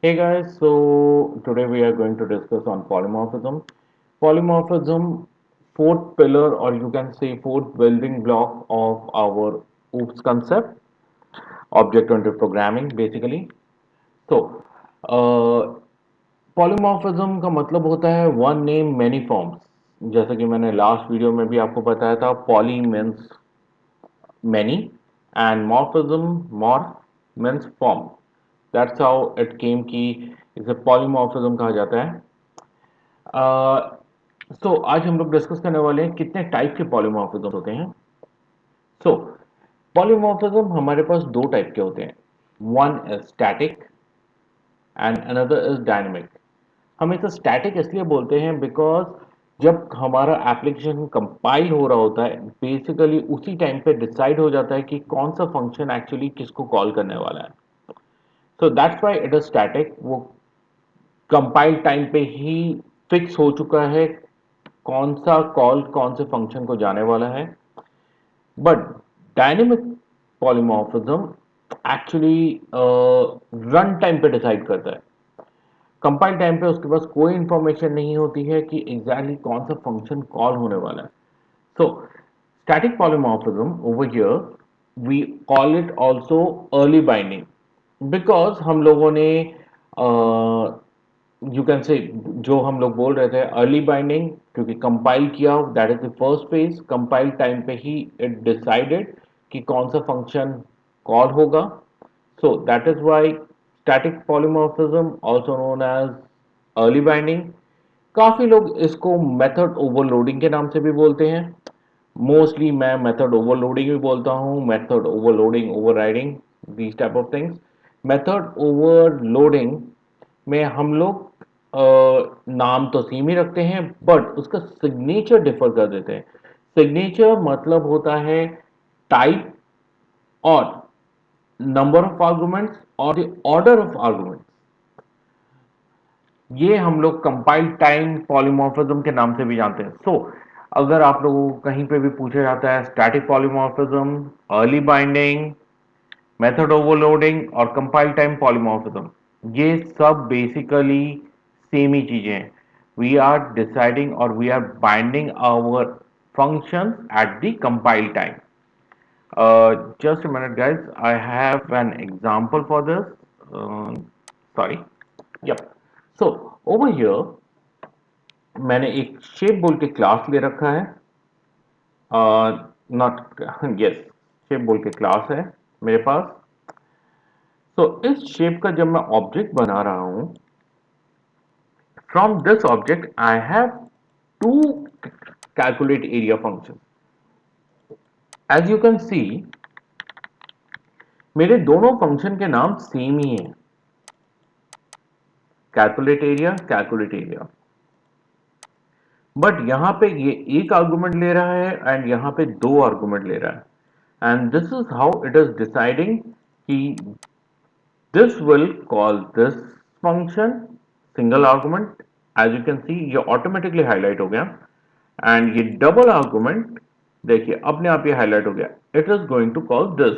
Hey guys, so today we are going to discuss on polymorphism. Polymorphism, fourth pillar, or you can say fourth building block of our OOPS concept, object-oriented programming, basically. So, polymorphism का मतलब होता है one name many forms. जैसे कि मैंने last video में भी आपको बताया था, poly means many and morphism morph means form. That's how it came कि इसे पॉलीमॉर्फिज्म कहा जाता है। आज हम लोग डिस्कस करने वाले हैं कितने टाइप के पॉलीमॉर्फिज्म होते हैं। सो पॉलीमॉर्फिज्म हमारे पास दो टाइप के होते हैं, one is static and another is dynamic. हम इसे स्टैटिक इसलिए बोलते हैं बिकॉज जब हमारा एप्लीकेशन कंपाइल हो रहा होता है, बेसिकली उसी टाइम पे डिसाइड हो जाता है कि कौन सा फंक्शन एक्चुअली किसको कॉल करने वाला है। So that's why it is static. वो कंपाइल टाइम पे ही फिक्स हो चुका है कौन सा कॉल कौन से फंक्शन को जाने वाला है। But dynamic polymorphism actually run time पे डिसाइड करता है। कंपाइल टाइम पे उसके पास कोई इंफॉर्मेशन नहीं होती है कि एग्जैक्टली कौन सा फंक्शन कॉल होने वाला है। So static polymorphism over here we call it also early binding, because हम लोगों ने यू कैन से जो हम लोग बोल रहे थे अर्ली बाइंडिंग, क्योंकि कंपाइल किया, that is the first phase. Compile time पे ही इट डिसाइडेड कि कौन सा फंक्शन कॉल होगा। So that is why static polymorphism, also known as early binding, काफी लोग इसको मेथड ओवरलोडिंग के नाम से भी बोलते हैं। मोस्टली मैं मेथड ओवरलोडिंग भी बोलता हूँ, method overloading, overriding, these type of things. Method overloading में हम लोग नाम तो सेम ही रखते हैं, बट उसका सिग्नेचर डिफर कर देते हैं। सिग्नेचर मतलब होता है टाइप और नंबर ऑफ आर्गुमेंट्स और द ऑर्डर ऑफ आर्गुमेंट्स। ये हम लोग कंपाइल टाइम पॉलीमॉर्फिज्म के नाम से भी जानते हैं। अगर आप लोगों को कहीं पे भी पूछा जाता है static polymorphism, early binding, method overloading और कंपाइल टाइम पॉलीमॉर्फिज्म, ये सब बेसिकली सेम ही चीजें हैं। वी आर डिसाइडिंग और we are binding our functions at the compile time. Just a minute, guys. I have an example for this. Sorry. Yep. So over here, मैंने एक shape बोल के क्लास ले रखा है। नॉट यस, शेप बोल के क्लास है मेरे पास। इस शेप का जब मैं ऑब्जेक्ट बना रहा हूं, from this object I have to calculate area function. As you can see, मेरे दोनों फंक्शन के नाम सेम ही हैं, calculate area, calculate area. But यहां पे ये एक आर्गुमेंट ले रहा है एंड यहां पे दो आर्गुमेंट ले रहा है, and this is how it is deciding कि this will call this function single argument. As you can see, ये ऑटोमेटिकली हाईलाइट हो गया। एंड ये डबल आर्गुमेंट, देखिए अपने आप ये हाईलाइट हो गया, it is going to call this.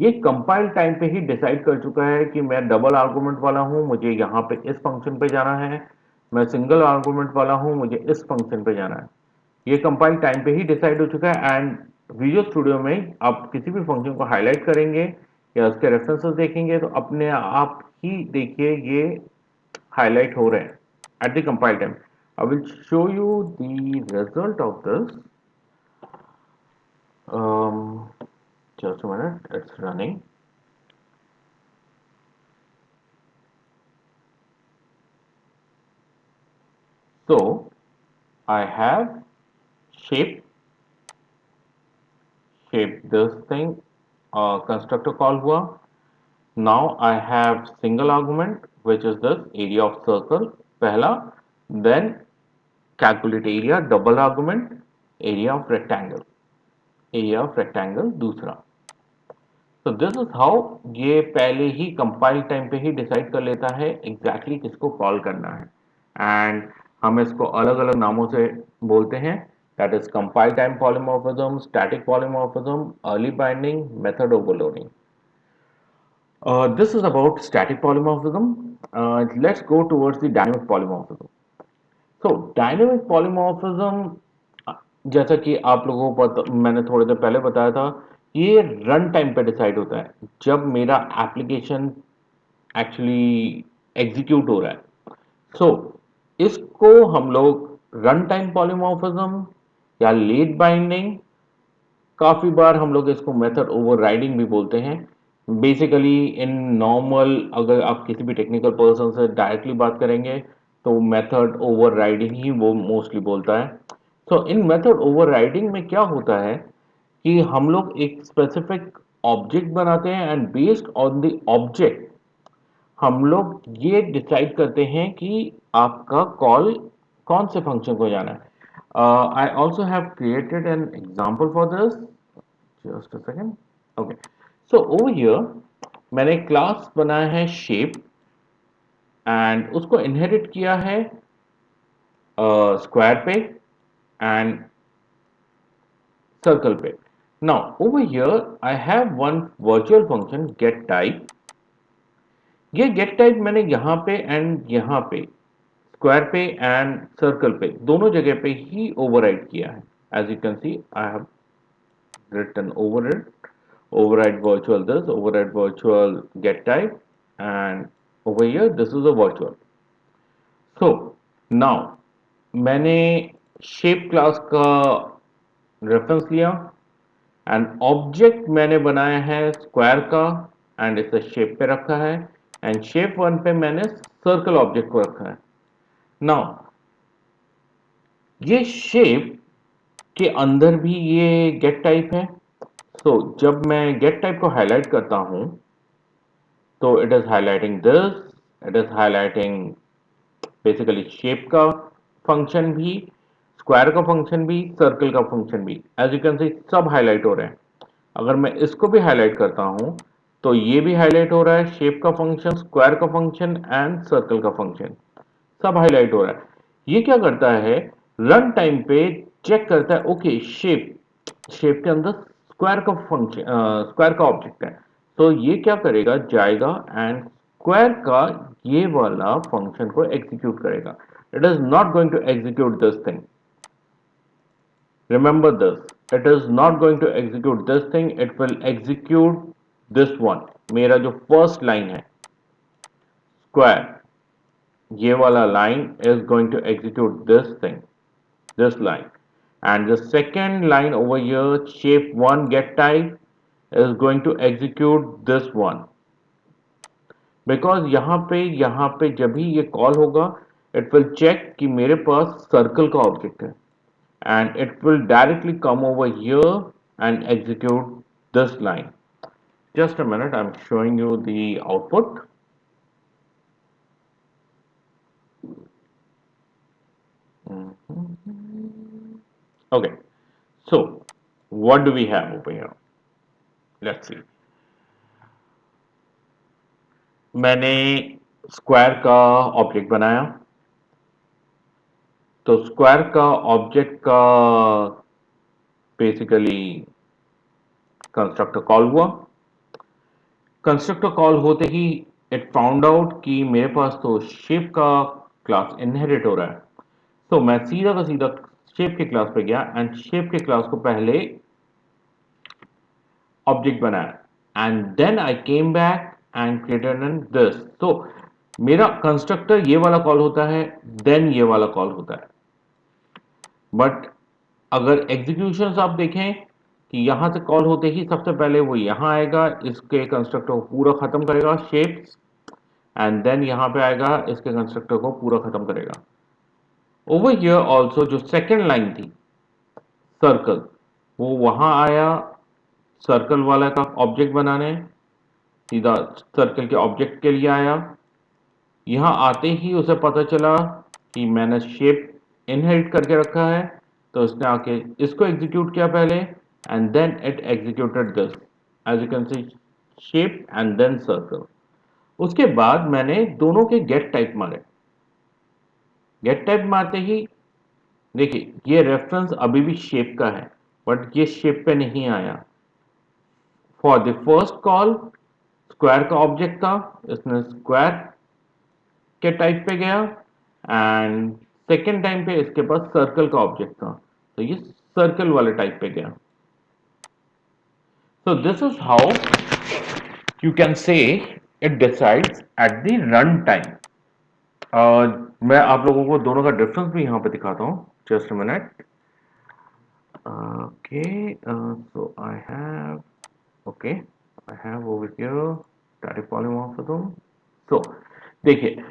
ये कंपाइल टाइम पे ही डिसाइड कर चुका है कि मैं डबल आर्गुमेंट वाला हूं, मुझे यहां पे इस फंक्शन पे जाना है। मैं सिंगल आर्गुमेंट वाला हूं, मुझे इस फंक्शन पे जाना है। ये कंपाइल टाइम पे ही डिसाइड हो चुका है। एंड विजुअल स्टूडियो में आप किसी भी फंक्शन को हाईलाइट करेंगे या उसके रेफरेंसेस देखेंगे तो अपने आप ही देखिए ये हाईलाइट हो रहे हैं eight the compile time. I will show you the result of this. Just a minute, it's running. So I have shape this thing, constructor call हुआ. Now I have single argument which is this area of circle पहला, then calculate area, double argument, area of rectangle दूसरा. So this is how ये पहले ही compile time पे ही decide कर लेता है एग्जैक्टली किसको कॉल करना है। एंड हम इसको अलग अलग नामों से बोलते हैं, that is compile time polymorphism, static polymorphism, early binding, method overloading. This is about static polymorphism. Let's go towards the dynamic polymorphism. So dynamic polymorphism, जैसा कि आप लोगों को पता, मैंने थोड़ी देर पहले बताया था, ये रन टाइम पे डिसाइड होता है जब मेरा एप्लीकेशन एक्चुअली एग्जीक्यूट हो रहा है। सो इसको हम लोग रन टाइम पॉलीमॉर्फिज्म या लेट बाइंडिंग, काफी बार हम लोग इसको मेथड ओवरराइडिंग भी बोलते हैं। बेसिकली इन नॉर्मल, अगर आप किसी भी टेक्निकल पर्सन से डायरेक्टली बात करेंगे तो मेथड ओवरराइडिंग ही वो मोस्टली बोलता है। सो इन मेथड ओवरराइडिंग में क्या होता है कि हम लोग एक स्पेसिफिक ऑब्जेक्ट बनाते हैं and based on the object हम लोग ये डिसाइड करते हैं कि आपका कॉल कौन से फंक्शन को जाना है। I also have created an example for this. Just a second. Okay. So over here मैंने क्लास बनाया है शेप एंड उसको इनहेरिट किया है स्क्वायर पे एंड सर्कल पे। Now over here I have one virtual function get type. ये get type मैंने यहाँ पे एंड यहाँ पे स्क्वायर पे एंड सर्कल पे दोनों जगह पे ही ओवरराइड किया है। As you can see I have written override virtual this, override virtual get type, and over here this is a virtual. So now मैंने shape class का रेफरेंस लिया एंड ऑब्जेक्ट मैंने बनाया है स्क्वायर का एंड इसे शेप पे रखा है एंड शेप वन पे मैंने सर्कल ऑब्जेक्ट को रखा है। नाउ ये शेप के अंदर भी ये गेट टाइप है। सो जब मैं गेट टाइप को हाईलाइट करता हूं तो it is highlighting this, it is highlighting basically shape का फंक्शन भी, स्क्वायर का फंक्शन भी, सर्कल का फंक्शन भी, एज यू कैन सी सब हाईलाइट हो रहे हैं। अगर मैं इसको भी हाईलाइट करता हूं तो ये भी हाईलाइट हो रहा है, शेप का फंक्शन, स्क्वायर का फंक्शन एंड सर्कल का फंक्शन सब हाईलाइट हो रहा है। ये क्या करता है, रन टाइम पे चेक करता है, ओके शेप के अंदर स्क्वायर का फंक्शन, स्क्वायर का ऑब्जेक्ट है, तो ये क्या करेगा, जाएगा एंड स्क्वायर का ये वाला फंक्शन को एग्जीक्यूट करेगा। It is not going to execute this thing, remember this, it is not going to execute this thing, it will execute this one। मेरा जो फर्स्ट लाइन है स्क्वायर, ये वाला line is going to execute this thing, this line, and the second line over here shape one get type is going to execute this one, because यहाँ पे जब भी ये कॉल होगा it will check कि मेरे पास सर्कल का object है and it will directly come over here and execute this line। Just a minute, I'm showing you the output। Okay, so what do we have over here? Let's see। मैंने square का object बनाया, तो square का object का basically constructor call हुआ। Constructor call होते ही it found out कि मेरे पास तो शेप का क्लास इनहेरिट हो रहा है, तो मैं सीधा का सीधा शेप के क्लास पे गया एंड शेप के क्लास को पहले ऑब्जेक्ट बनाया and then I came back and created an this. तो मेरा कंस्ट्रक्टर ये वाला कॉल होता है, देन ये वाला कॉल होता है। बट अगर एग्जीक्यूशन आप देखें कि यहां से कॉल होते ही सबसे पहले वो यहां आएगा, इसके कंस्ट्रक्टर को पूरा खत्म करेगा शेप्स, एंड देन यहां पे आएगा, इसके कंस्ट्रक्टर को पूरा खत्म करेगा। ओवर हियर ऑल्सो जो सेकेंड लाइन थी सर्कल, वो वहां आया सर्कल वाला का ऑब्जेक्ट बनाने, सीधा सर्कल के ऑब्जेक्ट के लिए आया। यहां आते ही उसे पता चला कि मैंने शेप इनहेरिट करके रखा है, तो उसने आके इसको एग्जीक्यूट किया पहले and then it executed this, as you can see shape and then circle. उसके बाद मैंने दोनों के गेट टाइप मारे। गेट टाइप मारते ही देखिए ये रेफरेंस अभी भी शेप का है, बट ये शेप पे नहीं आया। For the first call square का ऑब्जेक्ट था, इसने स्क्वायर के टाइप पे गया, एंड सेकेंड टाइम पे इसके पास सर्कल का ऑब्जेक्ट था, तो ये सर्कल वाले टाइप पे गया. So this is how you can say it decides at the run time. मैं आप लोगों को दोनों का डिफरेंस भी यहाँ पे दिखाता हूँ. Just a minute. Okay, so I have, okay, I have over here static polymorphism. So देखिए,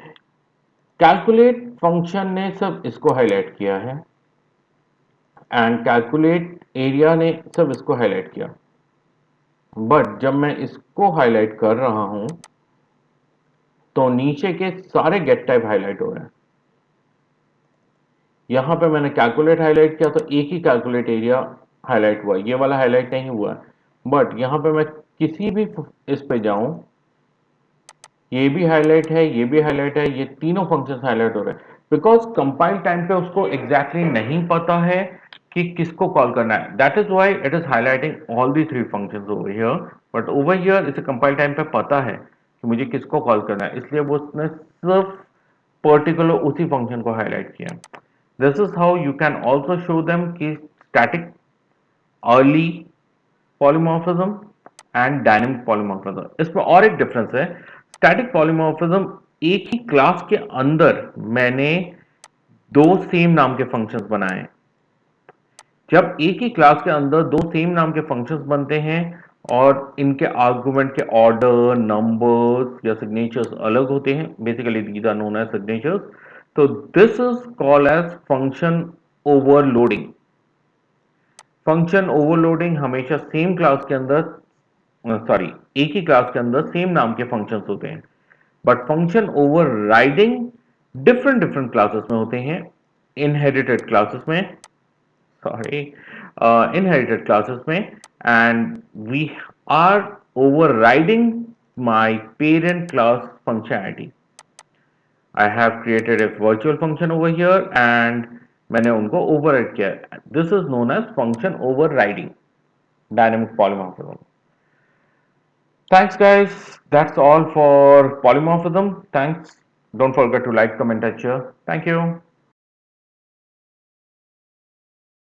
कैलकुलेट फंक्शन ने सब इसको हाईलाइट किया है, एंड कैलकुलेट एरिया ने सब इसको हाईलाइट किया. बट जब मैं इसको हाईलाइट कर रहा हूं तो नीचे के सारे गेट टाइप हाईलाइट हो रहे हैं. यहां पे मैंने कैलकुलेट हाईलाइट किया तो एक ही कैलकुलेट एरिया हाईलाइट हुआ, ये वाला हाईलाइट नहीं हुआ. बट यहां पे मैं किसी भी इस पे जाऊं, ये भी हाईलाइट है, ये भी हाईलाइट है, ये तीनों फंक्शंस हाईलाइट हो रहे हैं. बिकॉज कंपाइल टाइम पे उसको एग्जैक्टली नहीं पता है कि किसको कॉल करना है. That is why it is highlighting all the three functions over here. But over here इसे कंपाइल टाइम पे पता है कि मुझे किसको कॉल करना है, इसलिए वो उसने सिर्फ पर्टिकुलर उसी फंक्शन को हाईलाइट किया. This is how you can also show them कि static early polymorphism and dynamic polymorphism. इसमें और एक डिफरेंस है. स्टैटिक पॉलीमॉर्फिज्म, एक ही क्लास के अंदर मैंने दो सेम नाम के फंक्शंस बनाए. जब एक ही क्लास के अंदर दो सेम नाम के फंक्शंस बनते हैं और इनके आर्गुमेंट के ऑर्डर, नंबर्स या सिग्नेचर्स अलग होते हैं, basically these are known as signatures, तो this is called as function overloading. Function overloading हमेशा सेम क्लास के अंदर, सॉरी, एक ही क्लास के अंदर सेम नाम के फंक्शंस होते हैं. But function overriding different different classes में होते हैं. इनहेरिटेड क्लासेस में, सॉरी, इनहेरिटेड क्लासेस में, and we are overriding my parent class functionality. I have created a virtual function over here and मैंने उनको override किया. This is known as function overriding, dynamic polymorphism. Thanks guys. That's all for polymorphism. Thanks. Don't forget to like, comment, and share. Thank you.